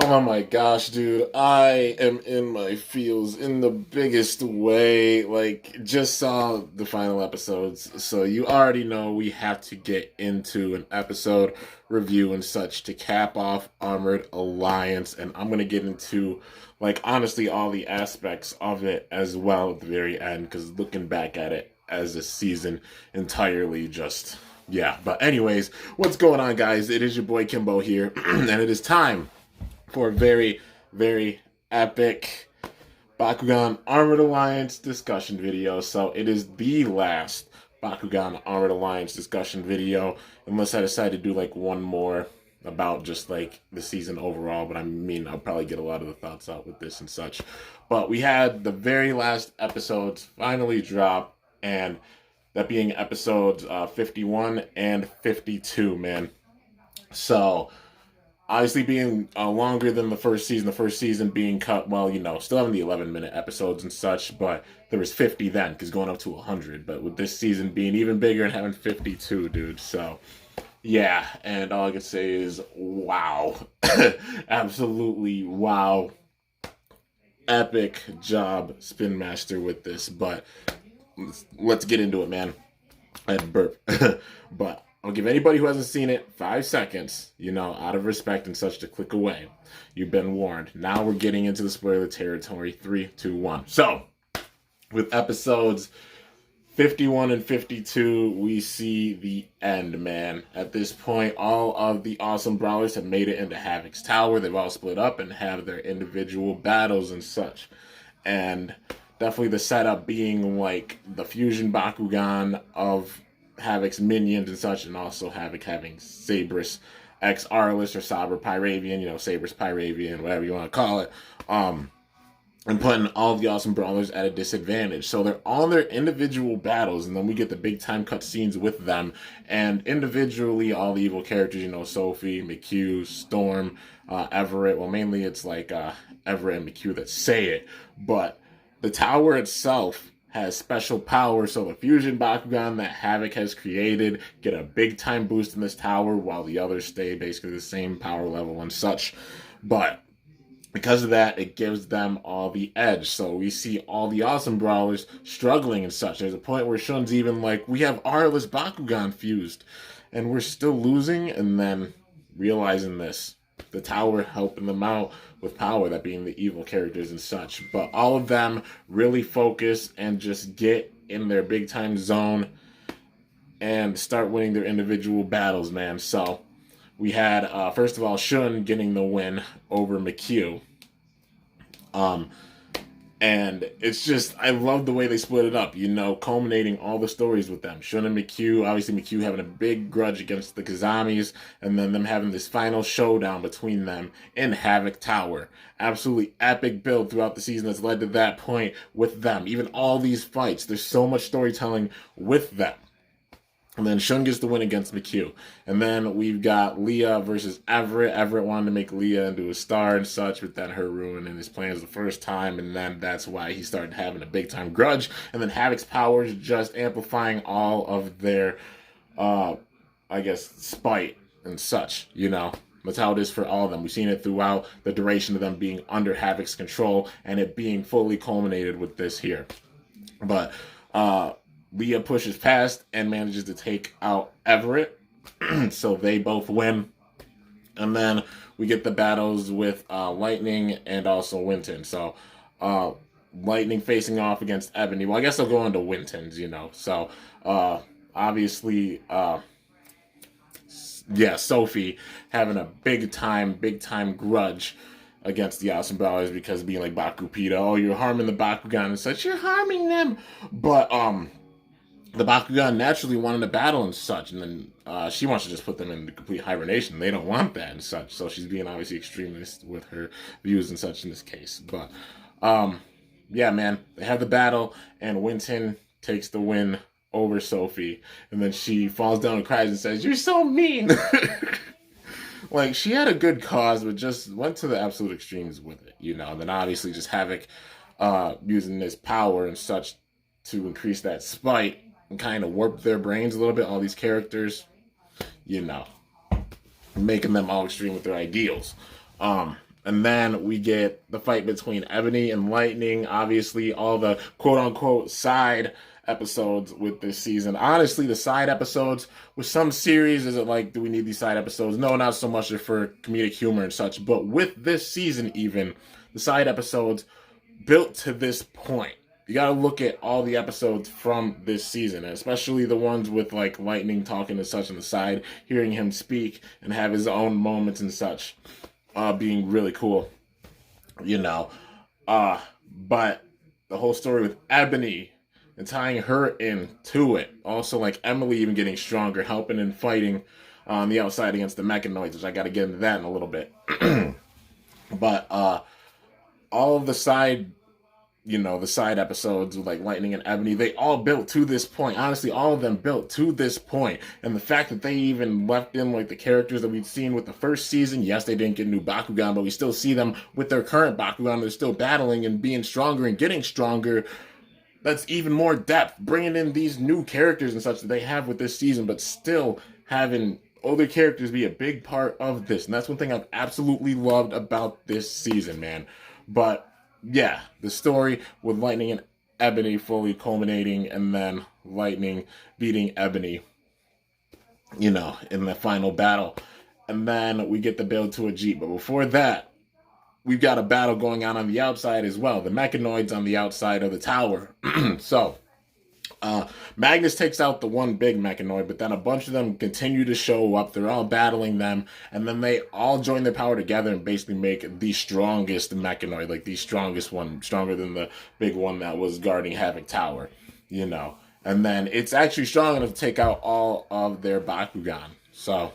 Oh my gosh, dude. I am in my feels in the biggest way. Like, just saw the final episodes, so you already know we have to get into an episode review and such to cap off Armored Alliance. And I'm going to get into, like, honestly, all the aspects of it as well at the very end, because looking back at it as a season entirely just. Yeah, but anyways, what's going on, guys? It is your boy Kimbo here, and it is time for a very, very epic Bakugan Armored Alliance discussion video. So it is the last Bakugan Armored Alliance discussion video, unless I decide to do like one more about just like the season overall. But I mean, I'll probably get a lot of the thoughts out with this and such. But we had the very last episodes finally drop, and that being episodes 51 and 52, man. So obviously being longer than the first season being cut, well, still having the 11-minute episodes and such, but there was 50 then, because going up to 100, but with this season being even bigger and having 52, dude, so, yeah, and all I can say is, wow, absolutely wow, epic job, Spin Master, with this, but let's get into it, man. I had to burp, but I'll give anybody who hasn't seen it 5 seconds, out of respect and such, to click away. You've been warned. Now we're getting into the spoiler territory. 3, 2, 1. So, with episodes 51 and 52, we see the end, man. At this point, all of the awesome brawlers have made it into Havoc's Tower. They've all split up and have their individual battles and such. And definitely the setup being like the fusion Bakugan of Havoc's minions and such, and also Havoc having Sabrus X Arliss or Saber Pyravian, Sabrus Pyravian, whatever you want to call it, and putting all the awesome brawlers at a disadvantage. So they're on their individual battles, and then we get the big time cutscenes with them, and individually all the evil characters, Sophie, McHugh, Storm, Everett. Well, mainly it's like Everett and McHugh that say it, but the tower itself has special power, so the fusion Bakugan that Havoc has created get a big time boost in this tower, while the others stay basically the same power level and such. But because of that, it gives them all the edge. So we see all the awesome brawlers struggling and such. There's a point where Shun's even like, we have Arliss Bakugan fused, and we're still losing, and then realizing this. The tower helping them out with power, that being the evil characters and such. But all of them really focus and just get in their big time zone and start winning their individual battles, man. So we had, first of all, Shun getting the win over McHugh. And it's just, I love the way they split it up, culminating all the stories with them. Shun and McHugh, obviously McHugh having a big grudge against the Kazamis, and then them having this final showdown between them in Havoc Tower. Absolutely epic build throughout the season that's led to that point with them. Even all these fights, there's so much storytelling with them. And then Shun gets the win against McHugh. And then we've got Leah versus Everett. Everett wanted to make Leah into a star and such, but then her ruining his plans the first time. And then that's why he started having a big time grudge. And then Havoc's powers just amplifying all of their, spite and such, That's how it is for all of them. We've seen it throughout the duration of them being under Havoc's control and it being fully culminated with this here. But, Leah pushes past and manages to take out Everett. So they both win. And then we get the battles with Lightning and also Winton. So Lightning facing off against Ebony. Well, I guess I'll go into Winton's, So obviously, Sophie having a big time grudge against the Awesome Brawlers because being like Bakupita, oh, you're harming the Bakugan and such. You're harming them. But the Bakugan naturally wanted to battle and such, and then she wants to just put them in complete hibernation. They don't want that and such, so she's being obviously extremist with her views and such in this case. But, yeah, man, they have the battle, and Winton takes the win over Sophie, and then she falls down and cries and says, "You're so mean!" Like, she had a good cause, but just went to the absolute extremes with it, And then obviously just Havoc using this power and such to increase that spite and kind of warp their brains a little bit, all these characters, making them all extreme with their ideals. And then we get the fight between Ebony and Lightning. Obviously, all the quote-unquote side episodes with this season. Honestly, the side episodes with some series, is it like, do we need these side episodes? No, not so much for comedic humor and such. But with this season, even, the side episodes built to this point. You gotta look at all the episodes from this season, especially the ones with like Lightning talking to such on the side, hearing him speak and have his own moments and such, being really cool, you know. But the whole story with Ebony and tying her into it, also like Emily even getting stronger, helping and fighting on the outside against the mechanoids, which I gotta get into that in a little bit. But all of the side, the side episodes with like Lightning and Ebony, they all built to this point. Honestly, all of them built to this point. And the fact that they even left in like the characters that we'd seen with the first season, yes, they didn't get new Bakugan, but we still see them with their current Bakugan. They're still battling and being stronger and getting stronger. That's even more depth, bringing in these new characters and such that they have with this season, but still having older characters be a big part of this. And that's one thing I've absolutely loved about this season, man. But yeah, the story with Lightning and Ebony fully culminating, and then Lightning beating Ebony, in the final battle. And then we get the build to a Jeep. But before that, we've got a battle going on the outside as well. The mechanoids on the outside of the tower. So, Magnus takes out the one big mechanoid, but then a bunch of them continue to show up. They're all battling them, and then they all join their power together and basically make the strongest mechanoid, like the strongest one, stronger than the big one that was guarding Havoc Tower, And then it's actually strong enough to take out all of their Bakugan. So,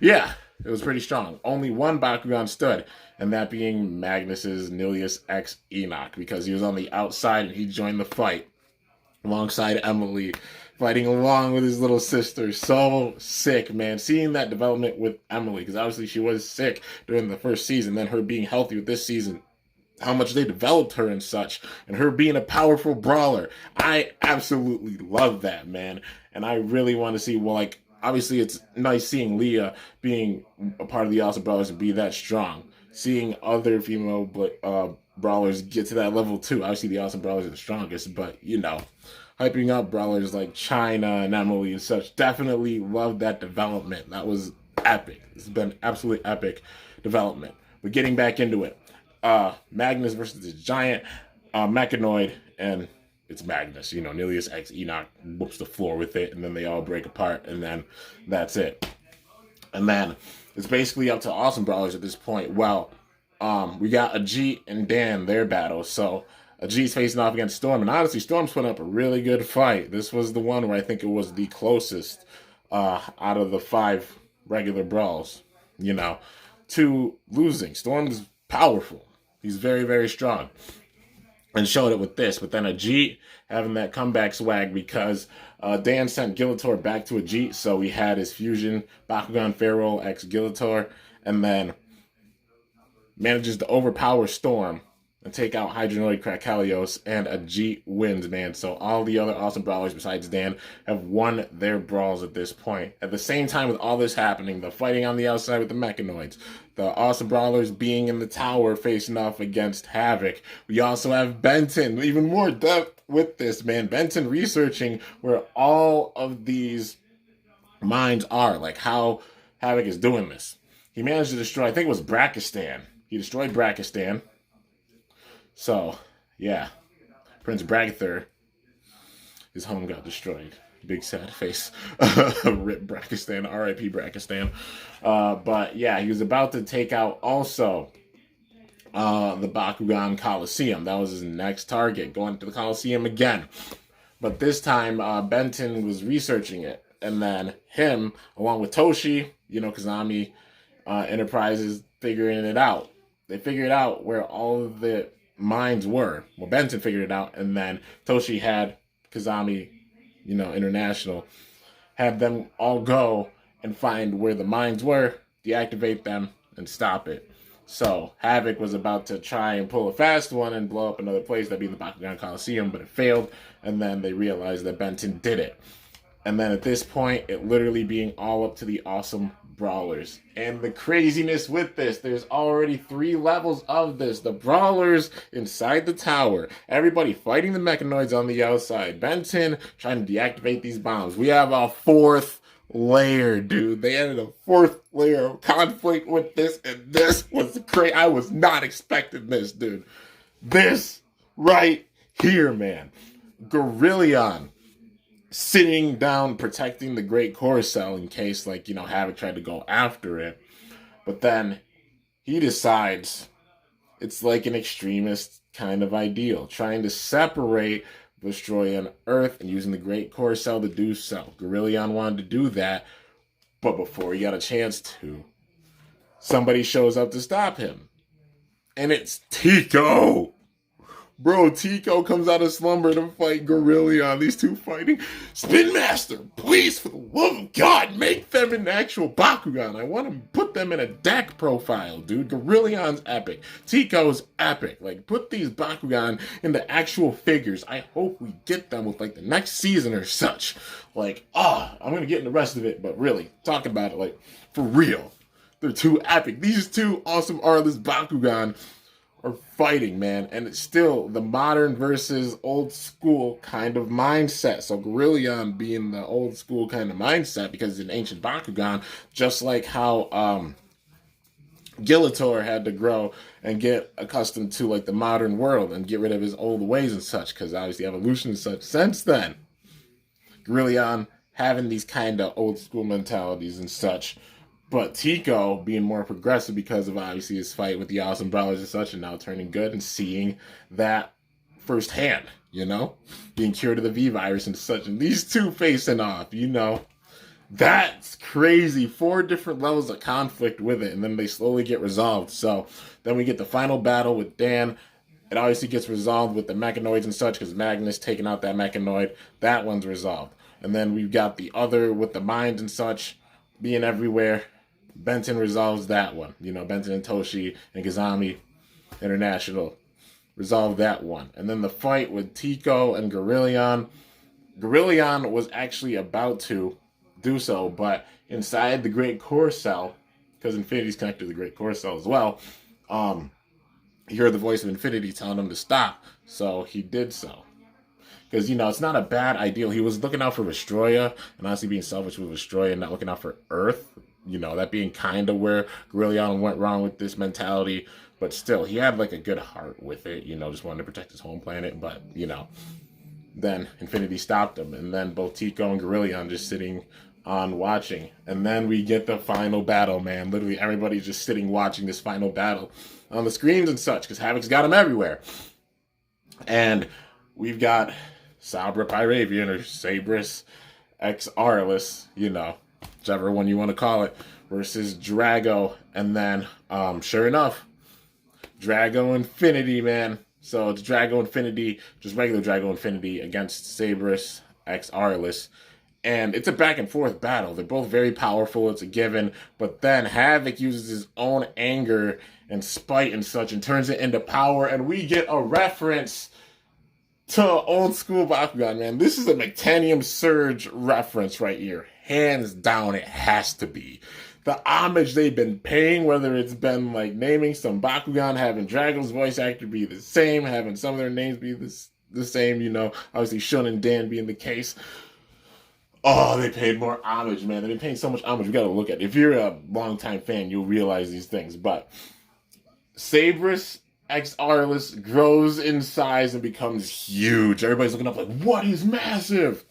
yeah, it was pretty strong. Only one Bakugan stood, and that being Magnus's Nilius X Enoch, because he was on the outside and he joined the fight alongside Emily, fighting along with his little sister. So sick, man. Seeing that development with Emily, because obviously she was sick during the first season, then her being healthy with this season, how much they developed her and such, and her being a powerful brawler. I absolutely love that, man. And I really want to see, obviously it's nice seeing Leah being a part of the Awesome Brawlers and be that strong. Seeing other female brawlers get to that level too. Obviously the Awesome Brawlers are the strongest, but hyping up brawlers like China and Emily and such, definitely love that development. That was epic. It's been absolutely epic development. But getting back into it, Magnus versus the giant mechanoid, and it's Magnus. Nilius X Enoch whoops the floor with it, and then they all break apart, and then that's it. And then it's basically up to Awesome Brawlers at this point. Well, we got Ajit and Dan, their battle. So Ajit's facing off against Storm, and honestly, Storm's putting up a really good fight. This was the one where I think it was the closest out of the 5 regular brawls, to losing. Storm's powerful. He's very, very strong. And showed it with this. But then Ajit having that comeback swag because Dan sent Gilitor back to Ajit. So we had his fusion, Bakugan Pharaoh x Gilitor. And then manages to overpower Storm and take out Hydronoid Krakalios. And Ajit wins, man. So all the other Awesome Brawlers besides Dan have won their brawls at this point. At the same time with all this happening, the fighting on the outside with the mechanoids, the Awesome Brawlers being in the tower facing off against Havoc. We also have Benton, even more depth with this, man. Benton researching where all of these mines are, like how Havoc is doing this. He managed to destroy, I think it was Brakistan. He destroyed Brakistan. So, yeah. Prince Bragather, his home got destroyed. Big sad face. Rip Brakistan, R.I.P. Brakistan. But yeah, he was about to take out also the Bakugan Coliseum. That was his next target, going to the Coliseum again. But this time, Benton was researching it. And then him, along with Toshi, Kazami Enterprises, figuring it out. They figured out where all of the mines were. Well, Benton figured it out, and then Toshi had Kazami International, have them all go and find where the mines were, deactivate them, and stop it. So Havoc was about to try and pull a fast one and blow up another place, that'd be the Bakugan Coliseum, but it failed, and then they realized that Benton did it. And then at this point, it literally being all up to the Awesome brawlers. And the craziness with this, there's already 3 levels of this. The brawlers inside the tower. Everybody fighting the mechanoids on the outside. Benton trying to deactivate these bombs. We have a 4th layer, dude. They added a 4th layer of conflict with this, and this was crazy. I was not expecting this, dude. This right here, man. Gorillion sitting down protecting the Great Core Cell in case, like, Havoc tried to go after it. But then he decides it's like an extremist kind of ideal, trying to separate Vestroia and Earth and using the Great Core Cell to do so. Gorillion wanted to do that, but before he got a chance to, somebody shows up to stop him. And it's Tico! Bro, Tico comes out of slumber to fight Gorillion. These two fighting. Spin Master, please, for the love of God, make them an actual Bakugan. I want to put them in a deck profile, dude. Gorillion's epic. Tico's epic. Like, put these Bakugan into actual figures. I hope we get them with, like, the next season or such. Like, I'm going to get in the rest of it, but really, talking about it, like, for real. They're too epic. These two awesome artless Bakugan are fighting, man, and it's still the modern versus old school kind of mindset. So Gorillion being the old school kind of mindset because it's an ancient Bakugan, just like how Gilitor had to grow and get accustomed to like the modern world and get rid of his old ways and such, because obviously evolution and such. Since then, Gorillion having these kind of old school mentalities and such. But Tico being more progressive because of obviously his fight with the Awesome Brawlers and such, and now turning good and seeing that firsthand, being cured of the V virus and such, and these two facing off, that's crazy. 4 different levels of conflict with it, and then they slowly get resolved. So then we get the final battle with Dan. It obviously gets resolved with the mechanoids and such because Magnus taking out that mechanoid. That one's resolved. And then we've got the other with the minds and such being everywhere. Benton resolves that one. Benton and Toshi and Gazami International resolve that one. And then the fight with Tico and Gorillion. Gorillion was actually about to do so, but inside the Great Core Cell, because Infinity's connected to the Great Core Cell as well, he heard the voice of Infinity telling him to stop, so he did so. Because, it's not a bad ideal. He was looking out for Vestroia, and honestly being selfish with Vestroia and not looking out for Earth. That being kind of where Gorillion went wrong with this mentality. But still, he had, like, a good heart with it. Just wanted to protect his home planet. But, then Infinity stopped him. And then both Tico and Gorillion just sitting on watching. And then we get the final battle, man. Literally, everybody's just sitting watching this final battle on the screens and such. Because Havoc's got him everywhere. And we've got Sabra Pyravian or Sabris X Arliss, whichever one you want to call it, versus Drago. And then, sure enough, Drago Infinity, man. So it's Drago Infinity, just regular Drago Infinity against Sabris X Arliss. And it's a back and forth battle. They're both very powerful. It's a given. But then Havoc uses his own anger and spite and such and turns it into power. And we get a reference to old school Bakugan, man. This is a Mectanium Surge reference right here. Hands down, it has to be. The homage they've been paying, whether it's been like naming some Bakugan, having Drago's voice actor be the same, having some of their names be the same, obviously Shun and Dan being the case. Oh, they paid more homage, man. They've been paying so much homage. We gotta look at it. If you're a longtime fan, you'll realize these things. But Sabris X Arliss grows in size and becomes huge. Everybody's looking up like, what is massive?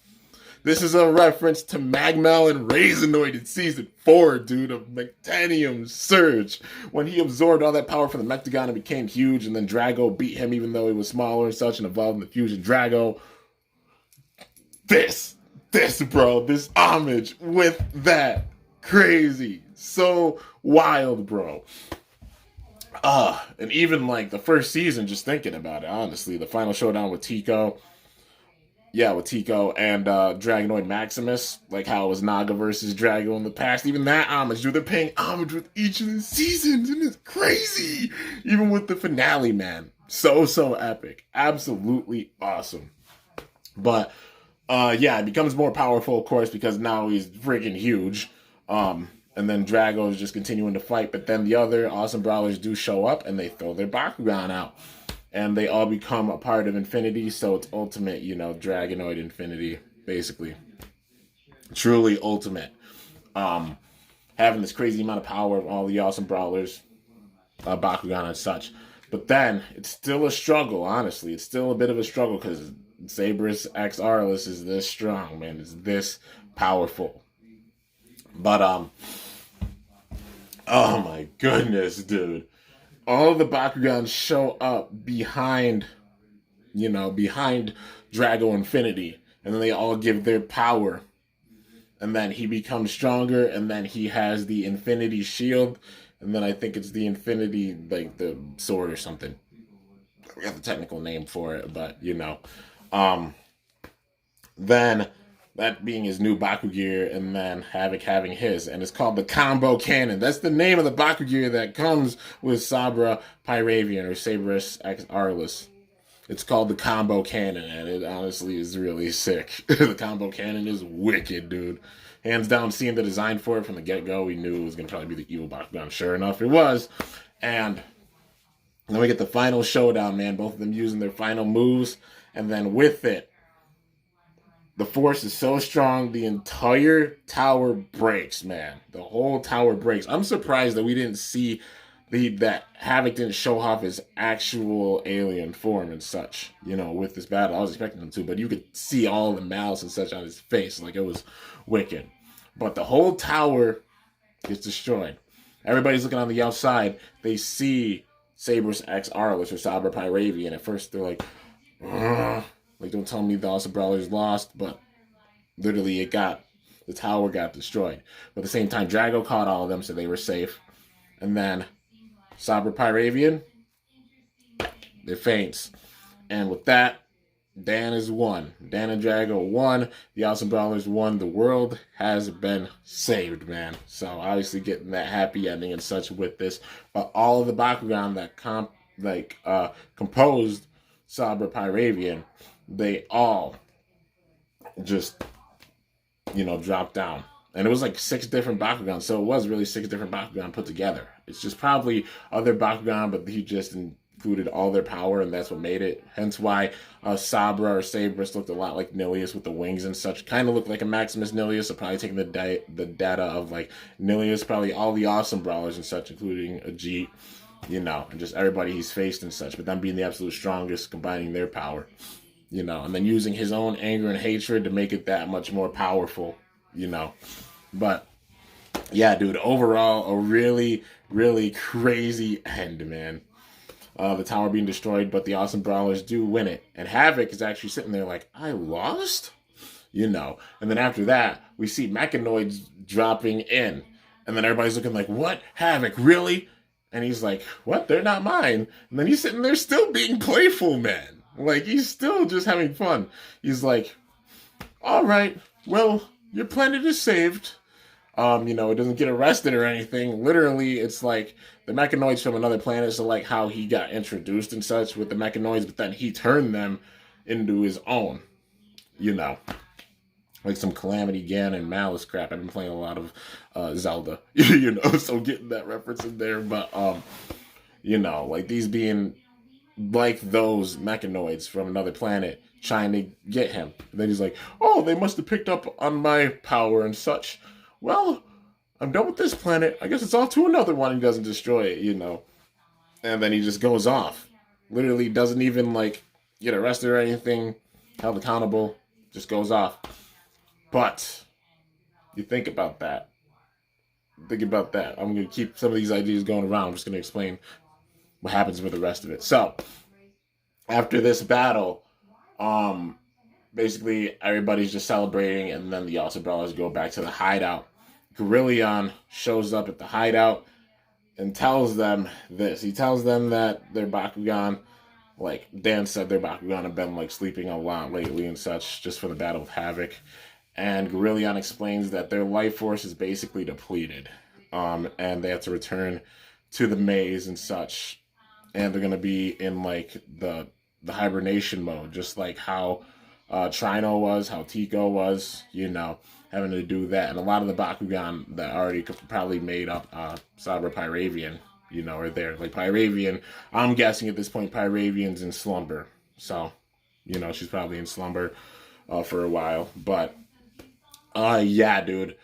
This is a reference to Magmel and Raisinoid in Season 4, dude, of Mectanium Surge. When he absorbed all that power from the Mectagon and became huge, and then Drago beat him even though he was smaller and such and evolved in the fusion Drago. This homage with that. Crazy. So wild, bro. And even like the first season, just thinking about it, honestly, the final showdown with Tico. Yeah, with Tico and Dragonoid Maximus, like how it was Naga versus Drago in the past. Even that homage, dude, they're paying homage with each of the seasons, and it's crazy. Even with the finale, man. So epic. Absolutely awesome. But, it becomes more powerful, of course, because now he's freaking huge. And then Drago is just continuing to fight. But then the other awesome brawlers do show up and they throw their Bakugan out. And they all become a part of Infinity. So it's ultimate, Dragonoid Infinity, basically. Truly ultimate. Having this crazy amount of power of all the awesome brawlers, Bakugan and such. But then it's still a struggle, honestly. It's still a bit of a struggle because Saberus X Arliss is this strong, man. It's this powerful. But oh my goodness, dude. All the Bakugans show up behind Drago Infinity. And then they all give their power. And then he becomes stronger. And then he has the Infinity Shield. And then I think it's the Infinity, like the sword or something. I forgot the technical name for it, but then that being his new Bakugear, and then Havoc having his, and it's called the Combo Cannon. That's the name of the Bakugear that comes with Sabra Pyravian or Saberus X Arliss. It's called the Combo Cannon, and it honestly is really sick. The Combo Cannon is wicked, dude. Hands down, seeing the design for it from the get-go, we knew it was going to probably be the evil Bakugan. Sure enough, it was. And then we get the final showdown, man. Both of them using their final moves. And then with it, the force is so strong, the entire tower breaks, man. The whole tower breaks. I'm surprised that we didn't see that Havoc didn't show off his actual alien form and such, with this battle. I was expecting him to, but you could see all the malice and such on his face. Like, it was wicked. But the whole tower gets destroyed. Everybody's looking on the outside. They see Saberus X Arliss or Sabra Pyravian. At first, they're like, ugh. Like, don't tell me the Awesome Brawlers lost, but literally the tower got destroyed. But at the same time, Drago caught all of them, so they were safe. And then Sabra Pyravian, it faints. And with that, Dan is won. Dan and Drago won. The Awesome Brawlers won. The world has been saved, man. So obviously getting that happy ending and such with this. But all of the Bakugan that composed Sabra Pyravian, they all just, dropped down. And it was like 6 different Bakugan, so it was really 6 different Bakugan put together. It's just probably other Bakugan, but he just included all their power, and that's what made it. Hence why Sabra or Saberus looked a lot like Nilius with the wings and such. Kind of looked like a Maximus Nilius, so probably taking the data of like Nilius, probably all the awesome brawlers and such, including Ajit, and just everybody he's faced and such. But them being the absolute strongest, combining their power, and then using his own anger and hatred to make it that much more powerful, But yeah, dude, overall, a really, really crazy end, man. The tower being destroyed, but the Awesome Brawlers do win it. And Havoc is actually sitting there like, I lost? And then after that, we see Mechanoids dropping in. And then everybody's looking like, what? Havoc, really? And he's like, what? They're not mine. And then he's sitting there still being playful, man. Like, he's still just having fun. He's like, all right, well, your planet is saved. It doesn't get arrested or anything. Literally, it's like the Mechanoids from another planet, so like how he got introduced and such with the Mechanoids, but then he turned them into his own, like some Calamity Ganon Malice crap. I've been playing a lot of Zelda, so getting that reference in there, but like these being like those Mechanoids from another planet trying to get him. And then he's like, oh, they must have picked up on my power and such. Well, I'm done with this planet. I guess it's off to another one. He doesn't destroy it, And then he just goes off. Literally doesn't even, get arrested or anything. Held accountable. Just goes off. But, you think about that. Think about that. I'm going to keep some of these ideas going around. I'm just going to explain what happens with the rest of it. So, after this battle, basically everybody's just celebrating, and then the Awesome Brawlers go back to the hideout. Gorillion shows up at the hideout and tells them this. He tells them that their Bakugan, like Dan said, their Bakugan have been sleeping a lot lately and such, just for the battle with Havoc. And Gorillion explains that their life force is basically depleted, and they have to return to the maze and such. And they're gonna be in the hibernation mode, just like how Trino was, how Tico was, having to do that. And a lot of the Bakugan that already probably made up Sabra Pyravian, you know, are there. Like Pyravian, I'm guessing at this point Pyravian's in slumber. So, you know, she's probably in slumber for a while. But, yeah, dude.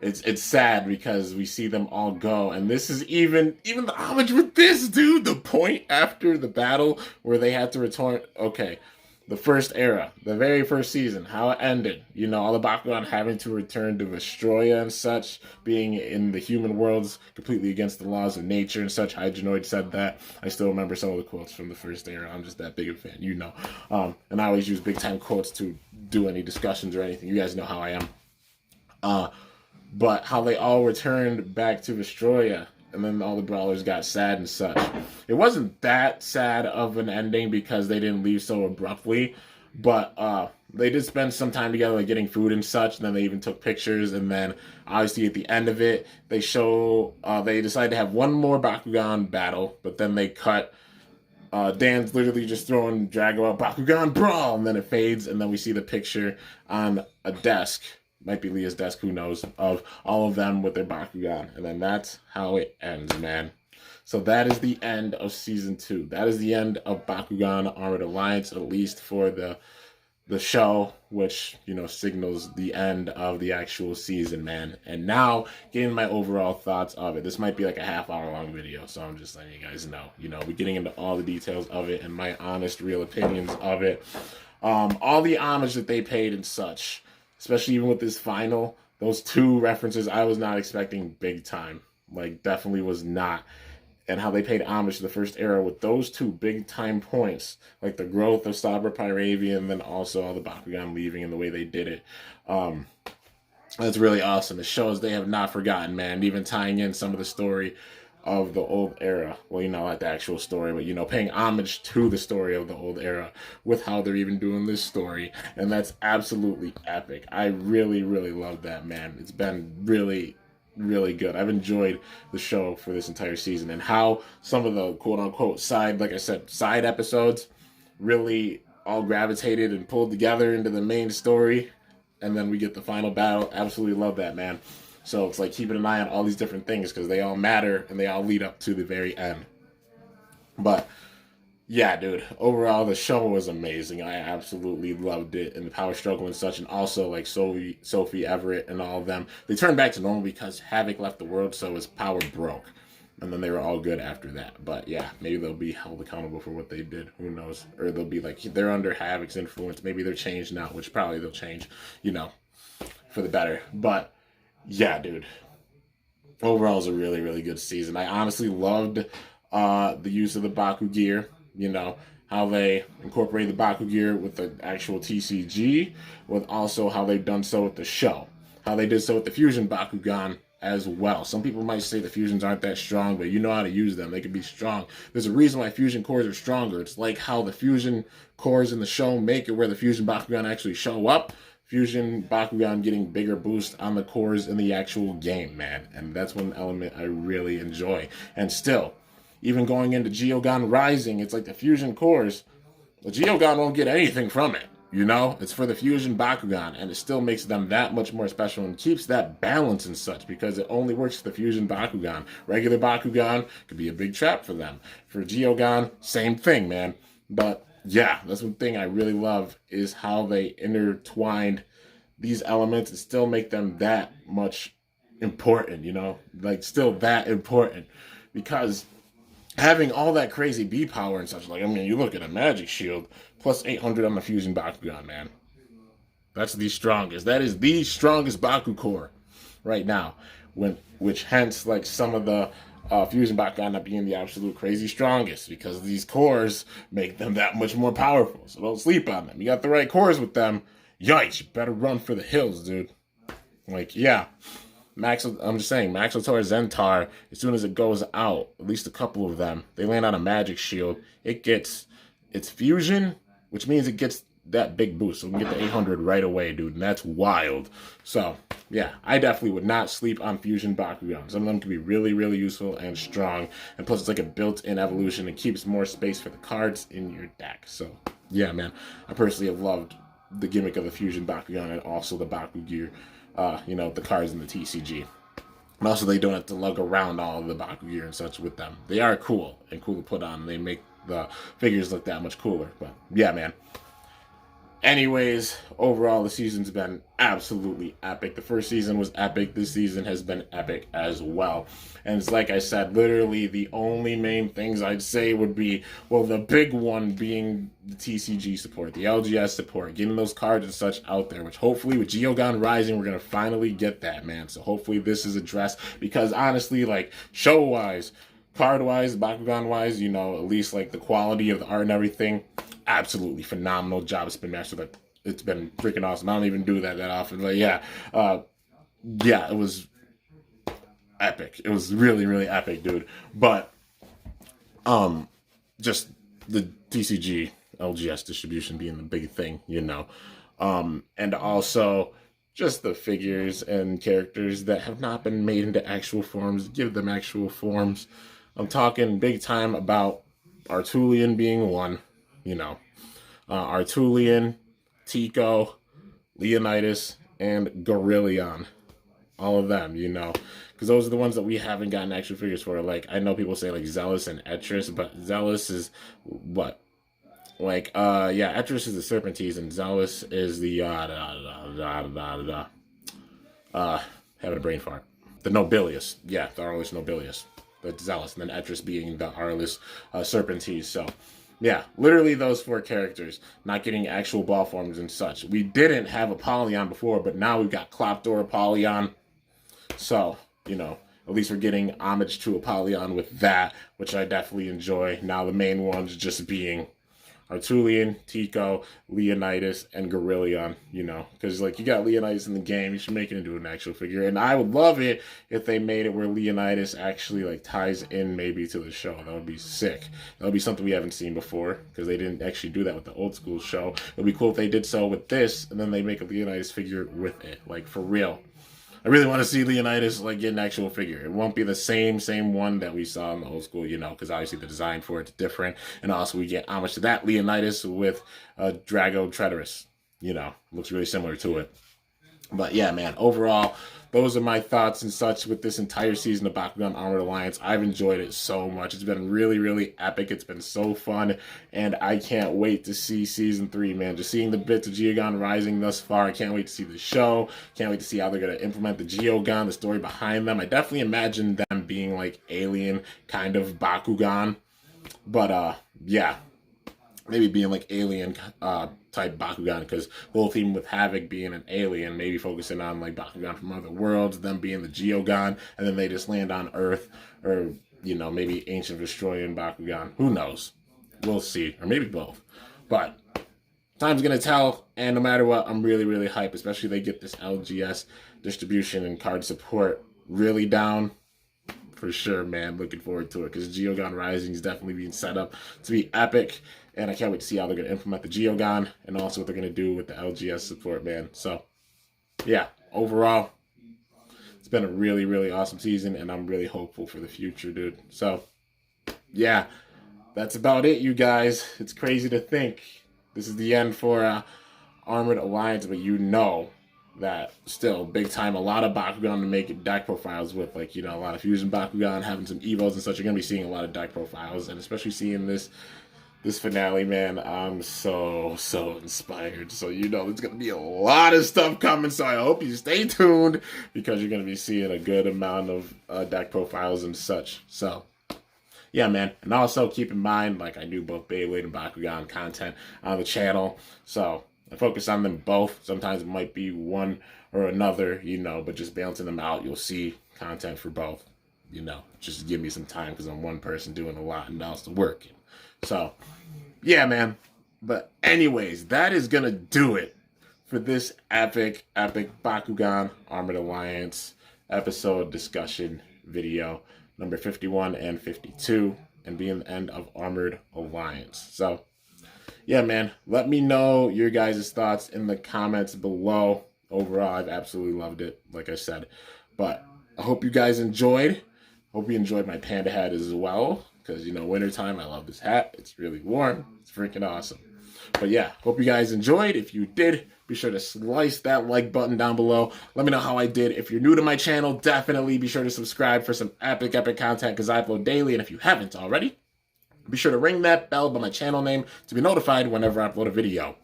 It's sad because we see them all go, and this is even the homage with this, dude. The point after the battle where they had to return. Okay, the first era, the very first season, how it ended. You know, all the Bakugan having to return to Vestroya and such, being in the human worlds, completely against the laws of nature and such. Hydronoid said that. I still remember some of the quotes from the first era. I'm just that big of a fan, you know. And I always use big time quotes to do any discussions or anything. You guys know how I am. But how they all returned back to Vestroya, and then all the brawlers got sad and such. It wasn't that sad of an ending because they didn't leave so abruptly, but they did spend some time together, like getting food and such. And then they even took pictures. And then obviously at the end of it, they decided to have one more Bakugan battle, but then they cut. Dan's literally just throwing Drago out, Bakugan brawl, and then it fades, and then we see the picture on a desk. Might be Leah's desk, who knows, of all of them with their Bakugan. And then that's how it ends, man. So that is the end of Season 2. That is the end of Bakugan Armored Alliance, at least for the show, which, you know, signals the end of the actual season, man. And now, getting my overall thoughts of it. This might be like a half-hour-long video, so I'm just letting you guys know. You know, we're getting into all the details of it and my honest, real opinions of it. All the homage that they paid and such. Especially even with this final, those two references I was not expecting big time. Like, definitely was not. And how they paid homage to the first era with those two big time points. Like the growth of Sabra Pyravian and then also all the Bakugan leaving and the way they did it. That's really awesome. It shows they have not forgotten, man. Even tying in some of the story of the old era. Well, you know, not the actual story, but, you know, paying homage to the story of the old era with how they're even doing this story. And that's absolutely epic. I really, really love that, man. It's been really, really good. I've enjoyed the show for this entire season, and how some of the quote-unquote side, like I said, side episodes really all gravitated and pulled together into the main story. And then we get the final battle. Absolutely love that, man. So it's like keeping an eye on all these different things because they all matter and they all lead up to the very end. But yeah, dude, overall the show was amazing. I absolutely loved it, and the power struggle and such, and also like Sophie, Everett, and all of them. They turned back to normal because Havoc left the world, so his power broke. And then they were all good after that. But yeah, maybe they'll be held accountable for what they did. Who knows? Or they'll be like, they're under Havoc's influence. Maybe they're changed now, which probably they'll change, you know, for the better. But yeah, dude. Overall, it was a really, really good season. I honestly loved the use of the Baku gear. You know, how they incorporated the Baku gear with the actual TCG, with also how they've done so with the show. How they did so with the Fusion Bakugan as well. Some people might say the fusions aren't that strong, but you know how to use them. They can be strong. There's a reason why fusion cores are stronger. It's like how the fusion cores in the show make it where the Fusion Bakugan actually show up. Fusion Bakugan getting bigger boost on the cores in the actual game, man. And that's one element I really enjoy. And still, even going into Geogan Rising, it's like the fusion cores, the Geogan won't get anything from it. You know, it's for the Fusion Bakugan, and it still makes them that much more special and keeps that balance and such, because it only works for the Fusion Bakugan. Regular Bakugan could be a big trap for them. For Geogan, same thing, man. But yeah, that's one thing I really love is how they intertwined these elements and still make them that much important, you know? Like, still that important. Because having all that crazy B power and such, like, I mean, you look at a Magic Shield, plus 800 on the Fusion Bakugan, man. That's the strongest. That is the strongest Baku core right now. Which hence, like, some of the Fusion Bakugan not being the absolute crazy strongest, because these cores make them that much more powerful. So don't sleep on them. You got the right cores with them. Yikes, you better run for the hills, dude. Like, yeah. I'm just saying, Maxotaur Zentar, as soon as it goes out, at least a couple of them, they land on a Magic Shield. It gets its fusion, which means it gets that big boost. So we can get the 800 right away, dude. And that's wild. So, yeah, I definitely would not sleep on Fusion Bakugan. Some of them can be really, really useful and strong. And plus, it's like a built-in evolution. It keeps more space for the cards in your deck. So, yeah, man. I personally have loved the gimmick of the Fusion Bakugan and also the Baku gear. the cards in the TCG. And also, they don't have to lug around all of the Baku gear and such with them. They are cool and cool to put on. They make the figures look that much cooler. But yeah, man. Anyways, overall, the season's been absolutely epic. The first season was epic. This season has been epic as well. And it's like I said, literally the only main things I'd say would be, well, the big one being the TCG support, the LGS support, getting those cards and such out there, which hopefully with Geogon Rising, we're going to finally get that, man. So hopefully this is addressed because honestly, like, show-wise, card-wise, Bakugan-wise, at least like the quality of the art and everything, absolutely phenomenal job, Spin Master. But it's been freaking awesome. I don't even do that often, but yeah, it was epic. It was really, really epic, dude. But just the TCG LGS distribution being the big thing, and also just the figures and characters that have not been made into actual forms. Give them actual forms. I'm talking big time about Artulian being one. Artulian, Tico, Leonidas, and Gorillion. All of them, because those are the ones that we haven't gotten actual figures for. Like, I know people say like Zealous and Etris, but Zealous is what? Like, Etris is the Serpentines, and Zealous is the having a brain fart. The Nobilius, the Aurelius Nobilius, the Zealous, and then Etris being the Aurelius Serpentines. So, yeah, literally those 4 characters, not getting actual ball forms and such. We didn't have Apollyon before, but now we've got Kloptor Apollyon. So, at least we're getting homage to Apollyon with that, which I definitely enjoy. Now the main ones just being Artulian, Tico, Leonidas, and Gorillion, because like you got Leonidas in the game, you should make it into an actual figure. And I would love it if they made it where Leonidas actually like ties in maybe to the show. That would be sick. That would be something we haven't seen before because they didn't actually do that with the old school show. It would be cool if they did so with this and then they make a Leonidas figure with it, like for real. I really want to see Leonidas like get an actual figure. It won't be the same one that we saw in the old school, because obviously the design for it's different. And also we get homage to that Leonidas with Drago Tretorus. Looks really similar to it. But yeah, man, overall, those are my thoughts and such with this entire season of Bakugan Armored Alliance. I've enjoyed it so much. It's been really, really epic. It's been so fun, and I can't wait to see Season 3, man. Just seeing the bits of Geogon Rising thus far. I can't wait to see the show. Can't wait to see how they're going to implement the Geogon, the story behind them. I definitely imagine them being like alien kind of Bakugan. But, yeah. Maybe being like alien type Bakugan, because the whole theme with Havoc being an alien, maybe focusing on like Bakugan from other worlds, them being the Geogon, and then they just land on Earth, or maybe Ancient Destroying Bakugan. Who knows? We'll see, or maybe both. But time's gonna tell, and no matter what, I'm really, really hyped. Especially if they get this LGS distribution and card support really down. For sure, man. Looking forward to it because Geogon Rising is definitely being set up to be epic. And I can't wait to see how they're going to implement the Geogon and also what they're going to do with the LGS support, man. So, yeah, overall, it's been a really, really awesome season, and I'm really hopeful for the future, dude. So, yeah, that's about it, you guys. It's crazy to think this is the end for Armored Alliance, but that still big time, a lot of Bakugan to make deck profiles with, like, a lot of Fusion Bakugan, having some Evos and such. You're going to be seeing a lot of deck profiles, and especially seeing this finale, man, I'm so inspired. So there's gonna be a lot of stuff coming. So I hope you stay tuned because you're gonna be seeing a good amount of deck profiles and such. So yeah, man. And also keep in mind, like, I do both Beyblade and Bakugan content on the channel. So I focus on them both. Sometimes it might be one or another, but just balancing them out, you'll see content for both. Just give me some time because I'm one person doing a lot and also working. So, yeah, man. But anyways, that is going to do it for this epic Bakugan Armored Alliance episode discussion video number 51 and 52, and being the end of Armored Alliance. So, yeah, man, let me know your guys' thoughts in the comments below. Overall, I've absolutely loved it, like I said. But I hope you guys enjoyed. Hope you enjoyed my panda hat as well. Because, wintertime, I love this hat. It's really warm. It's freaking awesome. But yeah, hope you guys enjoyed. If you did, be sure to slice that like button down below. Let me know how I did. If you're new to my channel, definitely be sure to subscribe for some epic content because I upload daily. And if you haven't already, be sure to ring that bell by my channel name to be notified whenever I upload a video.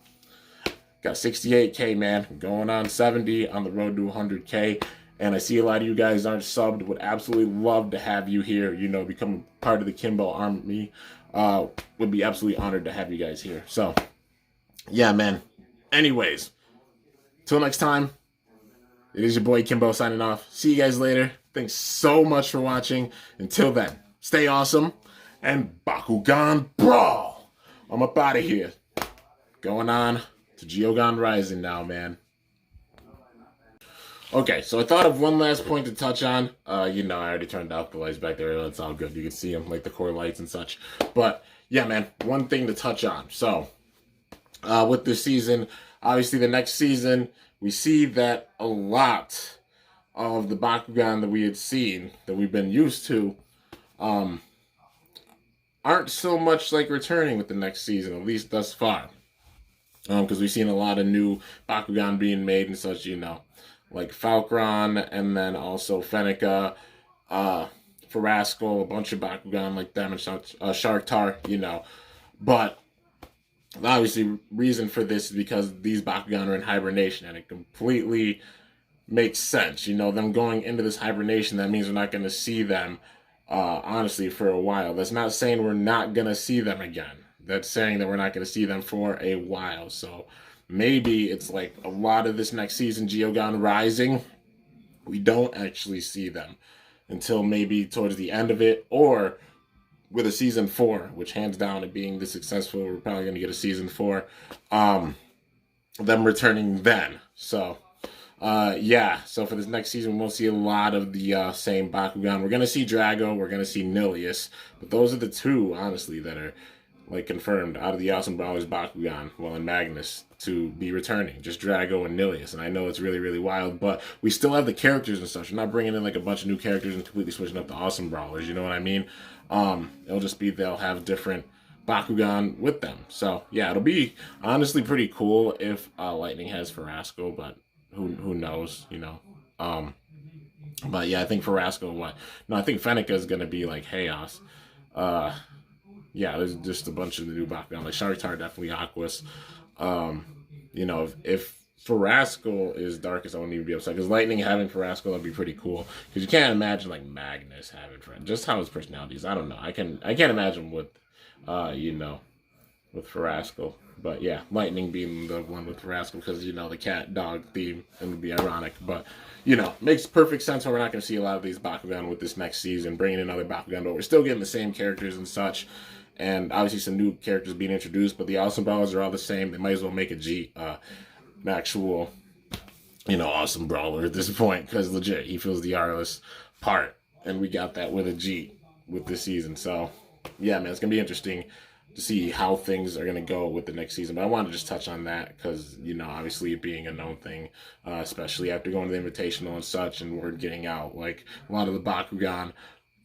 Got 68K, man. Going on 70, on the road to 100K. And I see a lot of you guys aren't subbed. Would absolutely love to have you here. You know, become part of the Kimbo Army. Would be absolutely honored to have you guys here. So, yeah, man. Anyways, till next time, it is your boy Kimbo signing off. See you guys later. Thanks so much for watching. Until then, stay awesome. And Bakugan Brawl. I'm up out of here. Going on to Showdown Rising now, man. Okay, so I thought of one last point to touch on. You know, I already turned out the lights back there. It's all good. You can see them, like the core lights and such. But, yeah, man, one thing to touch on. So, with this season, obviously the next season, we see that a lot of the Bakugan that we had seen, that we've been used to, aren't so much like returning with the next season, at least thus far. Because we've seen a lot of new Bakugan being made and such, you know, like Falcron, and then also Fenneca, Farasco, a bunch of Bakugan like them, and Sharktar, you know. But obviously, reason for this is because these Bakugan are in hibernation, and it completely makes sense. You know, them going into this hibernation, that means we're not going to see them, honestly, for a while. That's not saying we're not going to see them again. That's saying that we're not going to see them for a while. So maybe it's like a lot of this next season, Showdown Rising, we don't actually see them until maybe towards the end of it, or with a season 4, which hands down it being this successful, we're probably going to get a season 4, them returning then. So yeah, so for this next season, we'll see a lot of the same Bakugan. We're going to see Drago, we're going to see Nilius, but those are the two, honestly, that are like confirmed out of the Awesome Brawlers Bakugan, well, and Magnus, to be returning. Just Drago and Nilius. And I know it's really, really wild, but we still have the characters and such. We're not bringing in like a bunch of new characters and completely switching up the Awesome Brawlers, you know what I mean? It'll just be they'll have different Bakugan with them. So, yeah, it'll be honestly pretty cool if Lightning has Farasco, but who knows, you know? But yeah, I think Farasco, I think Fenneca is going to be like Chaos. Yeah, there's just a bunch of the new Bakugan, like Sharktar, definitely Aquas. You know, if Farasco is Darkest, I wouldn't even be upset, because Lightning having Farasco, that'd be pretty cool. Because you can't imagine like Magnus having just how his personality is. I don't know. I can't imagine with, you know, with Farasco. But yeah, Lightning being the one with Farasco, because, you know, the cat dog theme, and would be ironic. But, you know, makes perfect sense why we're not going to see a lot of these Bakugan with this next season, bringing in other Bakugan, but we're still getting the same characters and such. And obviously some new characters being introduced, but the Awesome Brawlers are all the same. They might as well make an actual, you know, Awesome Brawler at this point, because legit, he feels the R-less part. And we got that with a G with this season. So, yeah, man, it's going to be interesting to see how things are going to go with the next season. But I wanted to just touch on that because, you know, obviously it being a known thing, especially after going to the Invitational and such, and word getting out, like a lot of the Bakugan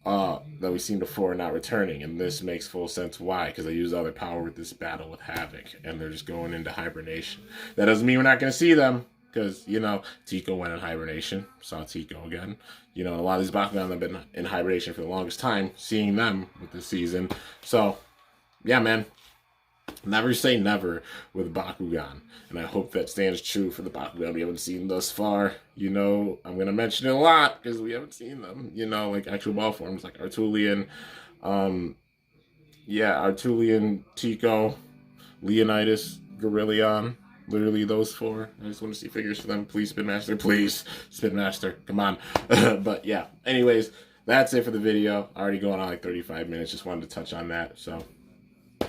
that we've seen before not returning, and this makes full sense why, because they use all their power with this battle with Havoc, and they're just going into hibernation. That doesn't mean we're not going to see them, because, you know, Tico went in hibernation, saw Tico again. You know, a lot of these Bakugan have been in hibernation for the longest time, seeing them with this season. So, yeah, man, never say never with Bakugan, and I hope that stands true for the Bakugan we haven't seen thus far. You know, I'm going to mention it a lot because we haven't seen them, you know, like actual ball forms, like Artulian, Artulian, Tico, Leonidas, Gorillion, literally those 4. I just want to see figures for them. Please, Spin Master, please, Spin Master, come on. But yeah, anyways, that's it for the video. Already going on like 35 minutes, just wanted to touch on that, so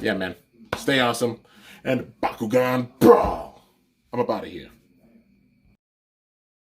yeah, man, stay awesome, and Bakugan Brawl! I'm up out of here.